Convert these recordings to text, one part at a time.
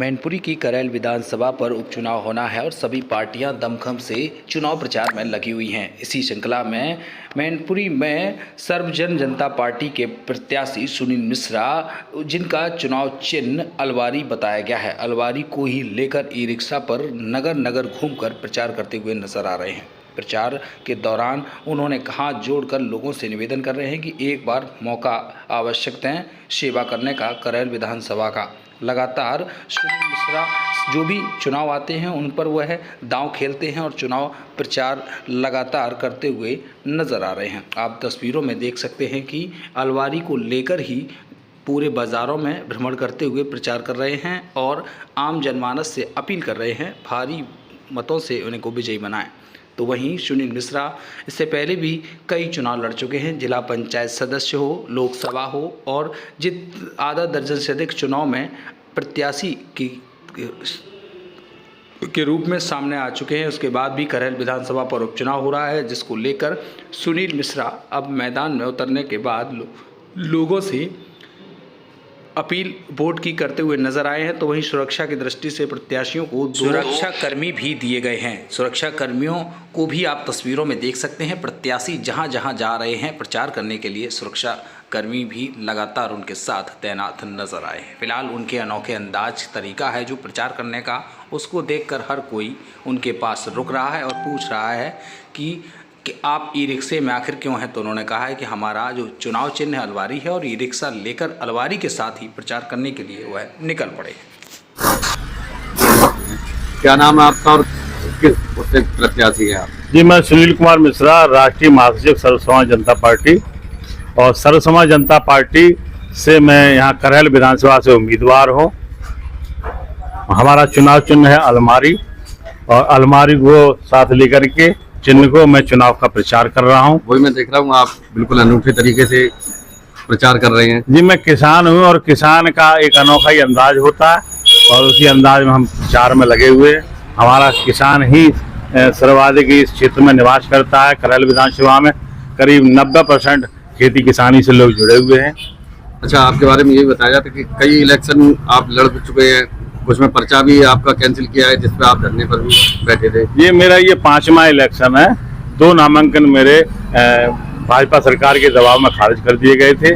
मैनपुरी की करैल विधानसभा पर उपचुनाव होना है और सभी पार्टियां दमखम से चुनाव प्रचार में लगी हुई हैं। इसी श्रृंखला में मैनपुरी में सर्वजन जनता पार्टी के प्रत्याशी सुनील मिश्रा, जिनका चुनाव चिन्ह अलवारी बताया गया है, अलवारी को ही लेकर ई रिक्शा पर नगर नगर घूमकर प्रचार करते हुए नजर आ रहे हैं। प्रचार के दौरान उन्होंने हाथ जोड़कर लोगों से निवेदन कर रहे हैं कि एक बार मौका आवश्यक दें सेवा करने का करैल विधानसभा का। लगातार सुनील मिश्रा जो भी चुनाव आते हैं उन पर वह दांव खेलते हैं और चुनाव प्रचार लगातार करते हुए नजर आ रहे हैं। आप तस्वीरों में देख सकते हैं कि अलवारी को लेकर ही पूरे बाज़ारों में भ्रमण करते हुए प्रचार कर रहे हैं और आम जनमानस से अपील कर रहे हैं भारी मतों से उन्हें को विजयी बनाएं। तो वहीं सुनील मिश्रा इससे पहले भी कई चुनाव लड़ चुके हैं, जिला पंचायत सदस्य हो, लोकसभा हो और आधा दर्जन से अधिक चुनाव में प्रत्याशी के रूप में सामने आ चुके हैं। उसके बाद भी करैल विधानसभा पर उपचुनाव हो रहा है, जिसको लेकर सुनील मिश्रा अब मैदान में उतरने के बाद लोगों से अपील वोट की करते हुए नजर आए हैं। तो वहीं सुरक्षा की दृष्टि से प्रत्याशियों को सुरक्षा कर्मी भी दिए गए हैं। सुरक्षा कर्मियों को भी आप तस्वीरों में देख सकते हैं। प्रत्याशी जहां जहां जा रहे हैं प्रचार करने के लिए, सुरक्षा कर्मी भी लगातार उनके साथ तैनात नजर आए हैं। फिलहाल उनके अनोखे अंदाज तरीका है जो प्रचार करने का, उसको देखकर हर कोई उनके पास रुक रहा है और पूछ रहा है कि आप ई रिक्शे में आखिर क्यों हैं। तो उन्होंने कहा है कि हमारा जो चुनाव चिन्ह है अलवारी है और ई रिक्शा लेकर अलवारी के साथ ही प्रचार करने के लिए वह निकल पड़े। क्या नाम है आपका और किस प्रत्याशी हैं आप? जी, मैं सुनील कुमार मिश्रा, राष्ट्रीय महासचिव सर्व समाज जनता पार्टी, और सर्व समाज जनता पार्टी से मैं यहाँ करैल विधानसभा से उम्मीदवार हूँ। हमारा चुनाव चिन्ह है अलमारी और अलमारी को साथ लेकर के चिन्ह को मैं चुनाव का प्रचार कर रहा हूँ। वही मैं देख रहा हूँ, आप बिल्कुल अनूठे तरीके से प्रचार कर रहे हैं। जी, मैं किसान हूँ और किसान का एक अनोखा ही अंदाज होता है और उसी अंदाज में हम प्रचार में लगे हुए हैं। हमारा किसान ही सर्वाधिक इस क्षेत्र में निवास करता है। करैल विधानसभा में करीब 90% खेती किसानी से लोग जुड़े हुए हैं। अच्छा, आपके बारे में ये बताया था कि कई इलेक्शन आप लड़ चुके हैं, कुछ में पर्चा भी आपका कैंसिल किया है जिसपे आप धरने पर भी बैठे थे। ये मेरा 5वां इलेक्शन है। 2 नामांकन मेरे भाजपा सरकार के दबाव में खारिज कर दिए गए थे।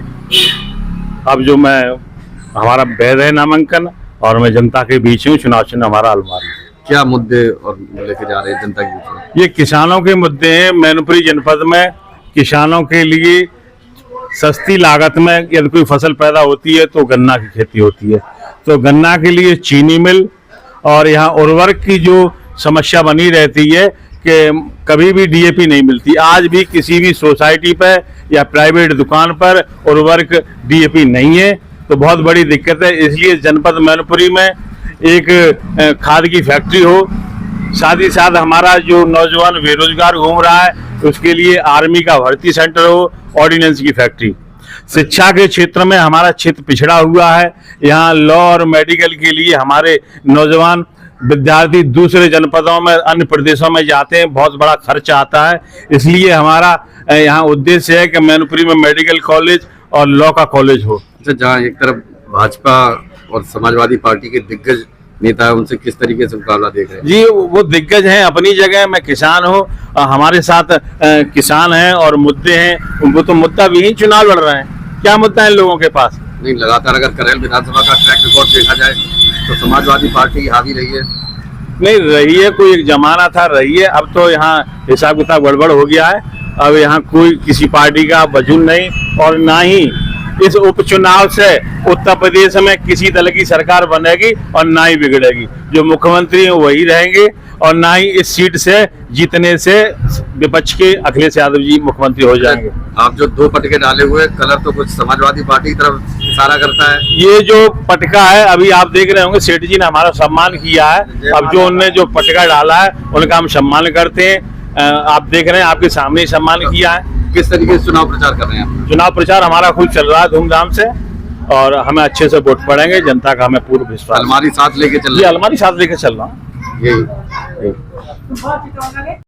अब जो हमारा वैध है नामांकन और मैं जनता के बीच हूँ। चुनाव चिन्ह हमारा अलमारी। क्या मुद्दे और लेके जा रहे हैं जनता के बीच? ये किसानों के मुद्दे हैं। मैनपुरी जनपद में किसानों के लिए सस्ती लागत में यदि कोई फसल पैदा होती है तो गन्ना की खेती होती है, तो गन्ना के लिए चीनी मिल और यहाँ उर्वरक की जो समस्या बनी रहती है कि कभी भी डीएपी नहीं मिलती। आज भी किसी भी सोसाइटी पर या प्राइवेट दुकान पर उर्वरक डीएपी नहीं है, तो बहुत बड़ी दिक्कत है। इसलिए जनपद मैनपुरी में एक खाद की फैक्ट्री हो, साथ ही साथ हमारा जो नौजवान बेरोजगार घूम रहा है उसके लिए आर्मी का भर्ती सेंटर हो, ऑर्डिनेंस की फैक्ट्री। शिक्षा के क्षेत्र में हमारा क्षेत्र पिछड़ा हुआ है। यहाँ लॉ और मेडिकल के लिए हमारे नौजवान विद्यार्थी दूसरे जनपदों में, अन्य प्रदेशों में जाते हैं, बहुत बड़ा खर्च आता है। इसलिए हमारा यहाँ उद्देश्य है कि मैनपुरी में मेडिकल कॉलेज और लॉ का कॉलेज हो। अच्छा, जहाँ एक तरफ भाजपा और समाजवादी पार्टी के दिग्गज नेता है, उनसे किस तरीके से मुकाबला देख रहे हैं? जी, वो दिग्गज हैं अपनी जगह। मैं किसान हूँ, हमारे साथ किसान हैं और मुद्दे हैं। वो तो मुद्दा भी ही चुनाव लड़ रहे हैं। क्या मुद्दा है लोगों के पास? नहीं, लगातार अगर करैल विधानसभा का ट्रैक रिकॉर्ड देखा जाए तो समाजवादी पार्टी हावी रही है। नहीं रही है, कोई एक जमाना था रही है। अब तो यहाँ हिसाब किताब गड़बड़ हो गया है। अब यहाँ कोई किसी पार्टी का वजूद नहीं और ना ही इस उपचुनाव से उत्तर प्रदेश में किसी दल की सरकार बनेगी और ना ही बिगड़ेगी। जो मुख्यमंत्री हैं वही रहेंगे और ना ही इस सीट से जीतने से विपक्ष के अखिलेश यादव जी मुख्यमंत्री हो जाएंगे। आप जो 2 पटके डाले हुए, कलर तो कुछ समाजवादी पार्टी की तरफ इशारा करता है। ये जो पटका है, अभी आप देख रहे होंगे सेठ जी ने हमारा सम्मान किया है। अब जो उनने जो पटका डाला है उनका हम सम्मान करते हैं। आप देख रहे हैं, आपके सामने ही सम्मान किया है। किस तरीके से चुनाव प्रचार कर रहे हैं? चुनाव प्रचार हमारा खूब चल रहा है धूमधाम से और हमें अच्छे से वोट पड़ेंगे। जनता का हमें पूर्ण विश्वास। अलमारी साथ लेके चल रहे हैं? अलमारी साथ लेके चल रहा हूँ। यही